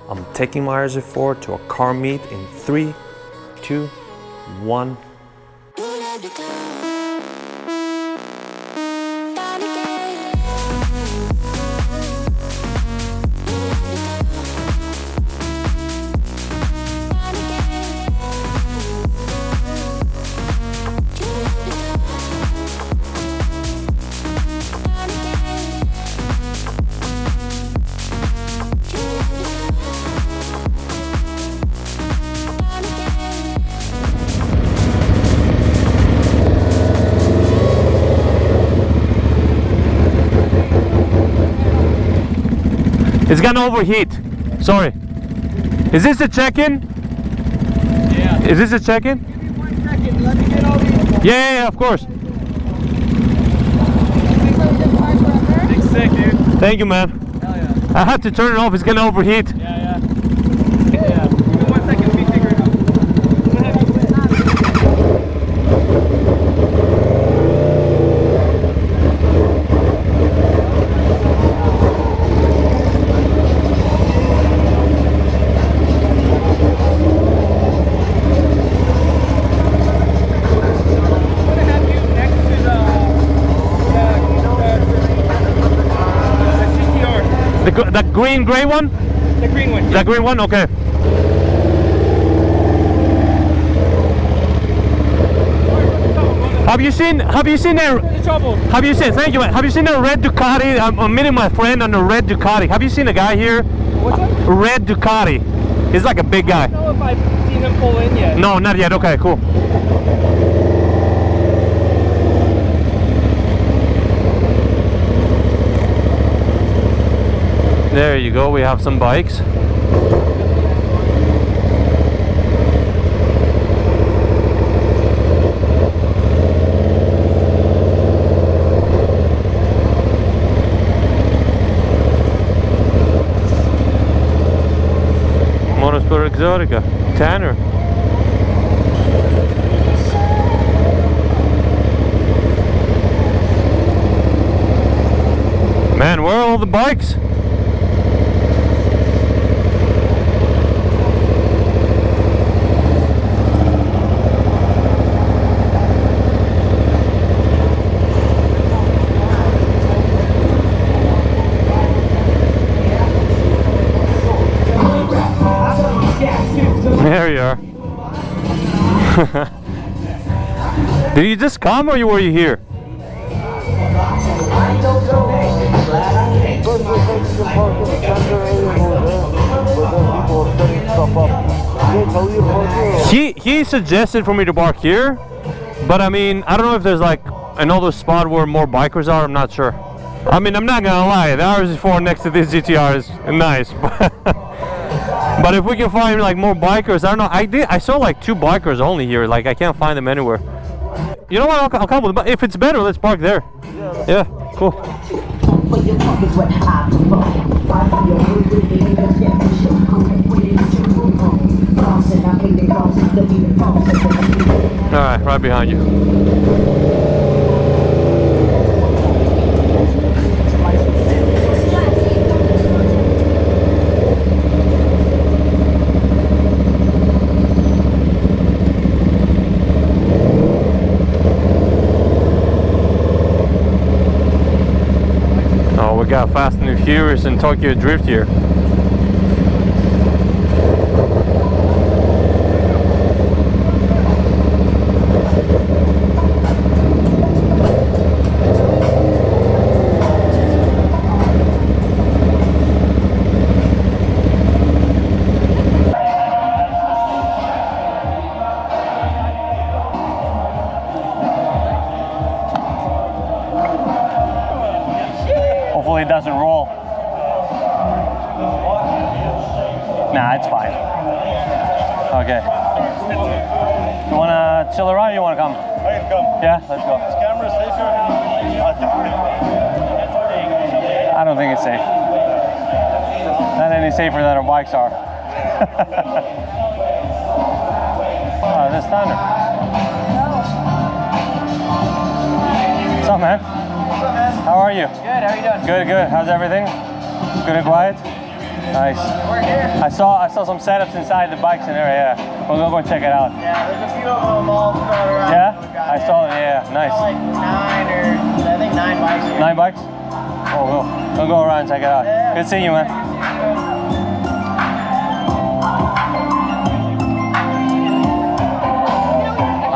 I'm taking my RSV4 to a car meet in 3, 2, 1. It's gonna overheat. Sorry. Is this a check-in? Yeah. Is this a check-in? Give me 1 second. Let me get over here. Yeah, of course. Big sick, dude. Thank you, man. Hell yeah. I have to turn it off. It's gonna overheat. Yeah. Give me 1 second. Let me figure it out. I'm gonna have you win. The gray one? The green one. The green one? Okay. Have you seen that? Thank you, man. Have you seen a red Ducati? I'm meeting my friend on a red Ducati. Have you seen a guy here? What's up? Red Ducati. He's like a big guy. I don't know if I've seen him pull in yet. No, not yet. Okay, cool. There you go, we have some bikes. Motorsport Exotica, Tanner. Man, where are all the bikes? There you are. Did you just come or were you here? He suggested for me to park here, but I mean, I don't know if there's like another spot where more bikers are. I'm not sure. I mean, I'm not gonna lie, the RSV4 next to this GTR is nice, but if we can find like more bikers, I don't know. I saw like 2 bikers only here. Like I can't find them anywhere. You know what? I'll come with. But if it's better, let's park there. Yeah, cool. All right, right behind you. We got Fast and Furious and Tokyo Drift here. Hopefully it doesn't roll. Nah, it's fine. Okay. You wanna chill around or you wanna come? I can come. Yeah, let's go. Is camera safer? I don't think it's safe. Not any safer than our bikes are. Oh, there's thunder. What's up, man? How are you? Good, how are you doing? Good, good. How's everything? Good and quiet? Nice. We're here. I saw some setups inside the bikes in there. Yeah, we'll go and check it out. Yeah, there's a few of them all spread around. Yeah, We've got I here. saw. Yeah, nice. Like 9 bikes here. 9 bikes. Oh, we'll go around and check it out. Yeah. Good seeing you, man.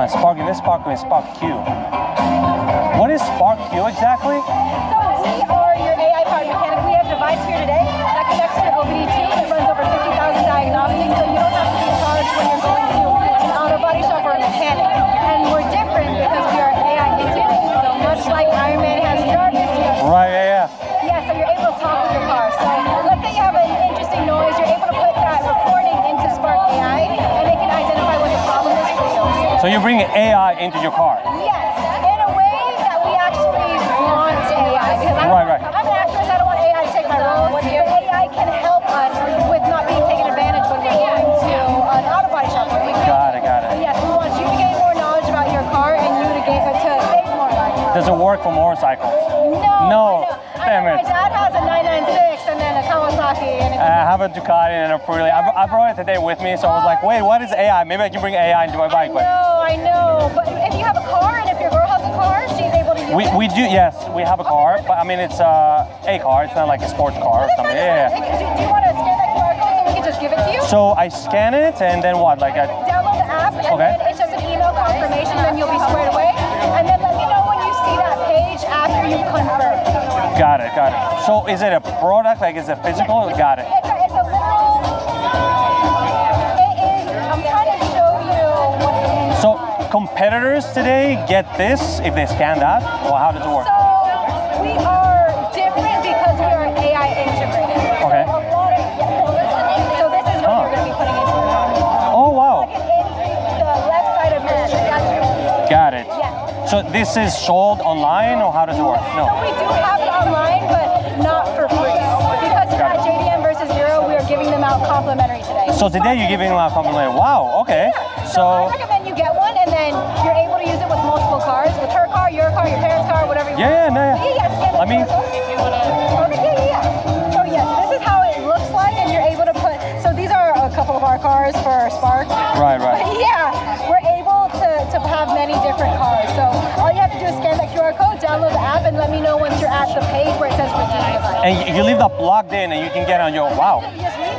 Sparking. This sparking is Spark Q. What is Spark Q exactly? So we are your AI powered mechanic. We have a device here today that connects to OBD2 that runs over 50,000 diagnostics, so you don't have to be charged when you're going to an auto body shop or a mechanic. And we're different because we are AI integrated. So much like Iron Man has Jarvis, Right, yeah. yeah, so you're able to talk with your car. So let's say you have an interesting noise, you're able to put that recording into Spark AI, and it can identify what the problem is for you. So you bring AI into your car. Yes, in a way that we actually want AI. Because Right. I'm an actress, I don't want AI to take my role. But AI can help us with not being taken advantage when we're going to an auto body shop. Got it. Yes, we want you to gain more knowledge about your car and you to save more money. Does it work for motorcycles? No. Damn it. My dad has a 996 and then a Kawasaki. And I have a Ducati and an Aprilia. I brought it today with me, so I was like, wait, what is AI? Maybe I can bring AI into my bike. But I know. But if you have a car and if your girl has a car, she's able to use it. we do, yes, we have a car, but I mean it's a car. It's not like a sports car or something. Yeah. Do you want to scan that QR code so we can just give it to you? So I scan it and then what? Like Download the app and Okay. then it's just an email confirmation, then you'll be squared away. And then let me know when you see that page after you confirm. Got it. So is it a product? Like is it physical? Got it. It's a literal. It is. I'm trying to show you what it is. So competitors today get this if they scan that? Or how does it work? So we are different because we are AI integrated. Okay. So this is what you're going to be putting into your car. Oh wow. Plug it into the left side of your street. Got it. Yeah. So this is sold online or how does it work? So No. we do have it online, but not for free. Because Got at it. JDM versus Zero, we are giving them out complimentary today. So today you're giving them a complimentary. Wow, okay. So I So recommend you get one, and then you're able to use it with multiple cars, with her car, your parents' car, whatever you want. yeah. Scan Let me- So yes, this is how it looks like, and you're able to put. So these are a couple of our cars for Spark. Right. Yeah, we're able to have many different cars. So all you have to do is scan that QR code, download the app, and let me know once you're at the page where it says redeem device. And you leave that plugged in and you can get on your, wow.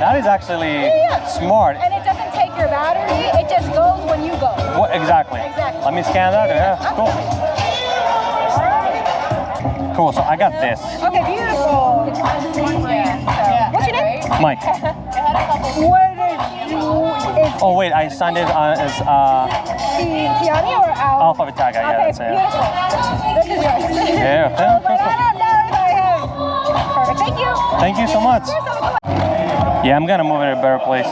That is actually smart. And it doesn't take your battery, it just goes when you go. What exactly? Exactly. Let me scan that. Yeah, cool. Cool, so I got this. Okay, beautiful. What's your name? Mike. What is Oh wait, I signed it as Tiani or Al? Alpha Vitaga. Yeah, Okay, that's it. beautiful. This is yours. Yeah, I was like, I don't know if I have. Perfect. Thank you. Thank you so much. Yeah, I'm gonna move it to a better place.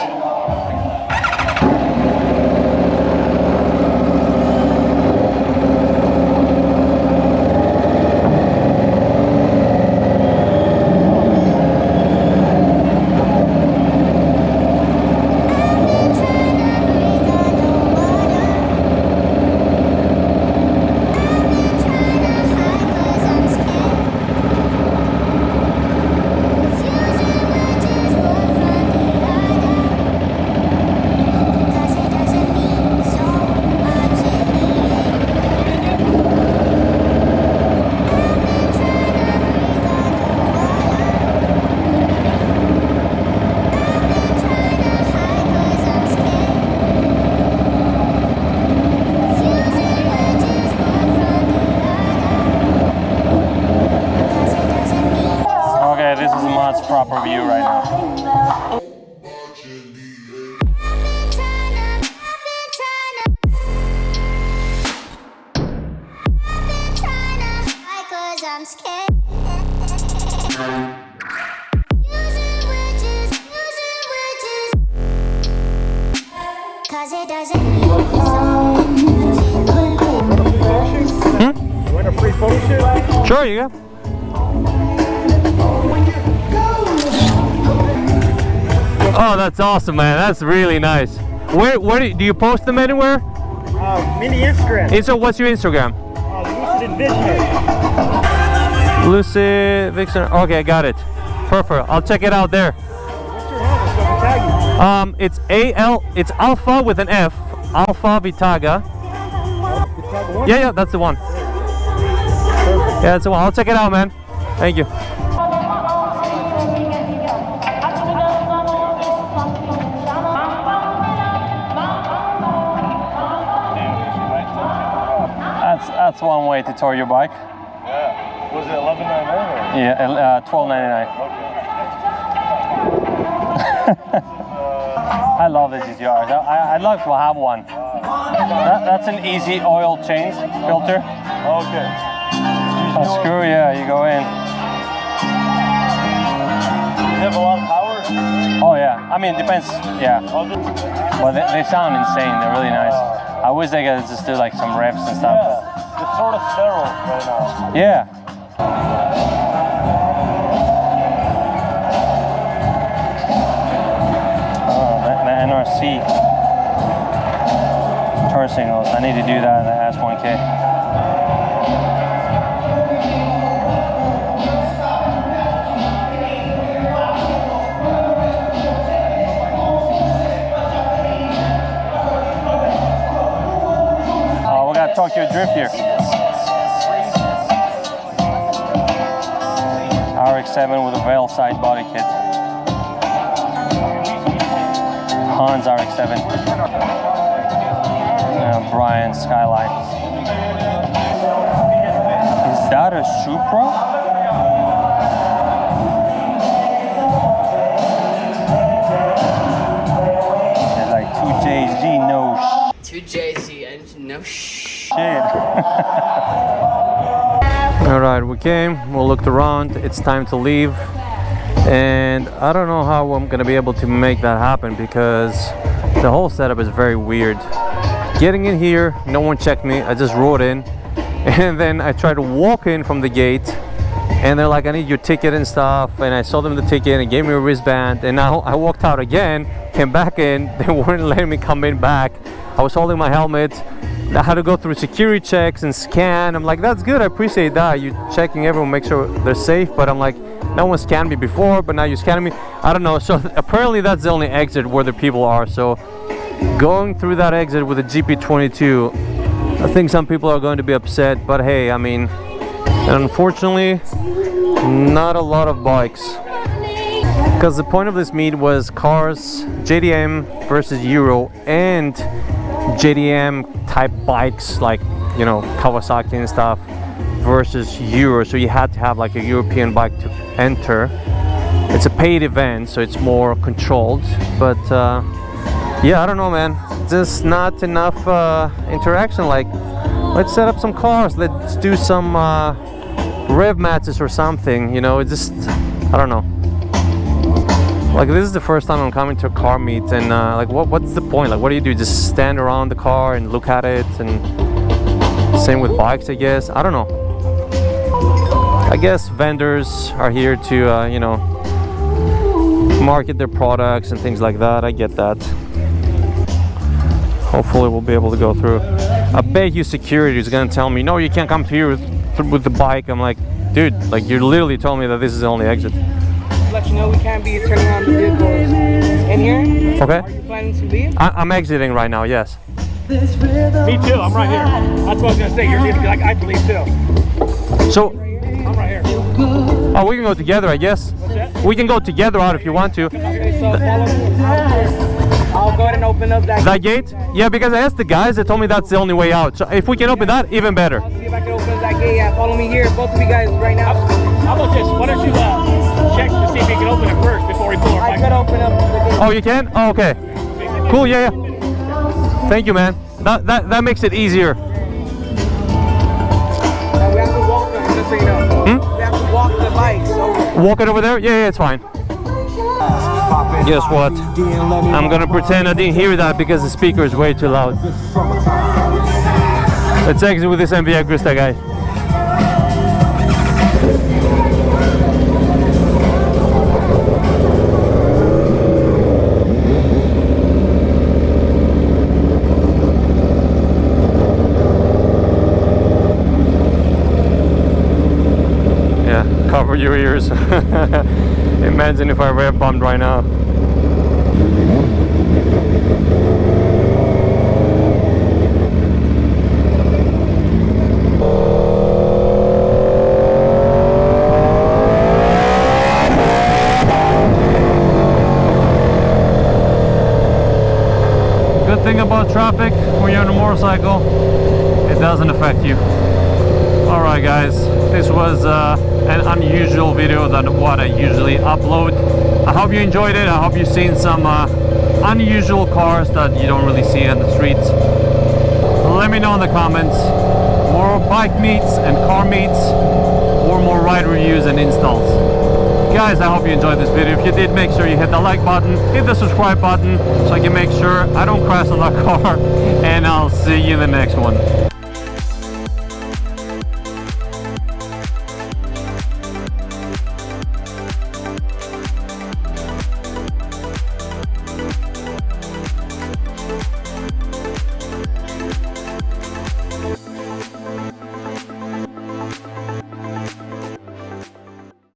Okay, this is Mod's proper view right now. I'm scared. Using witches, 'cause it doesn't mean You want a free photo shoot? Sure, you go. Oh, that's awesome, man. That's really nice. Where do you post them anywhere? Mini Instagram. So what's your Instagram? Lucid Envisioner. Lucid Vixen. Okay, got it. Perfect. I'll check it out there. It's it's Alpha with an F. Alpha Vitaga. Yeah, that's the one. Yeah, that's the one. I'll check it out, man. Thank you. That's one way to tow your bike. Yeah. Was it $11.99? Yeah, $12.99. I love the GTRs. I'd love to have one. That's an easy oil change filter. Okay. A screw, yeah, you go in. You have a lot of power? Oh yeah, I mean, it depends, yeah. Well, they sound insane, they're really nice. I wish they could just do like some revs and stuff. Yeah, it's sort of sterile right now. Yeah. The NRC turn signals. I need to do that in the S1K. We got Tokyo Drift here. RX-7 with a Veil side body kit. Hans RX-7. Brian Skyline. Is that a Supra? There's like 2JZ, no 2JZ and no shit. Alright, we came, we looked around, it's time to leave. And I don't know how I'm gonna be able to make that happen because the whole setup is very weird. Getting in here, no one checked me, I just rode in. And then I tried to walk in from the gate and they're like, I need your ticket and stuff. And I sold them the ticket and gave me a wristband. And now I walked out again, came back in, they weren't letting me come in back. I was holding my helmet. I had to go through security checks and scan. I'm like, that's good, I appreciate that. You're checking everyone, make sure they're safe. But I'm like, no one scanned me before, but now you're scanning me. I don't know, so apparently that's the only exit where the people are. So going through that exit with a GP22, I think some people are going to be upset, but hey, I mean, unfortunately, not a lot of bikes. Because the point of this meet was cars, JDM versus Euro, and JDM type bikes like, you know, Kawasaki and stuff versus Euro. So you had to have like a European bike to enter. It's a paid event, so it's more controlled, but yeah, I don't know, man, just not enough interaction. Like, let's set up some cars, let's do some rev matches or something, you know. It just, I don't know. Like, this is the first time I'm coming to a car meet, and like, what's the point? Like, what do you do? Just stand around the car and look at it? And same with bikes, I guess. I don't know. I guess vendors are here to, you know, market their products and things like that. I get that. Hopefully we'll be able to go through. I bet you security is gonna tell me, no, you can't come here with the bike. I'm like, dude, like, you're literally telling me that this is the only exit. Let you know we can't be turning on the vehicles in here. Okay. Are you planning to leave? I'm exiting right now, yes. Me too, I'm right here. That's what I was gonna say, you're leaving, like, I believe too. So, I'm right here. oh, we can go together, I guess. What's that? We can go together out if you want to. Okay, so follow me. I'll go ahead and open up That gate? Yeah, because I asked the guys, they told me that's the only way out. So if we can open that, even better. I'll see if I can open up that gate. Yeah, follow me here, both of you guys right now. How about this? Why don't you check to see if you can open it first before we pull our I bike? could open up the gate. Oh, you can? Oh, okay. Cool, yeah. Thank you, man. That makes it easier. Now we have to walk them, just so you know. We have to walk the bikes over. Walk it over there? Yeah, it's fine. Guess what? I'm gonna pretend I didn't hear that because the speaker is way too loud. Let's exit with this MV Agusta guy. Yeah, cover your ears. Imagine if I rev bombed right now. good thing about traffic when you're on a motorcycle, it doesn't affect you. Alright guys, this was an unusual video than what I usually upload. I hope you enjoyed it. I hope you've seen some unusual cars that you don't really see on the streets. Let me know in the comments, more bike meets and car meets, or more ride reviews and installs. Guys, I hope you enjoyed this video. If you did, make sure you hit the like button, hit the subscribe button, so I can make sure I don't crash on that car, and I'll see you in the next one.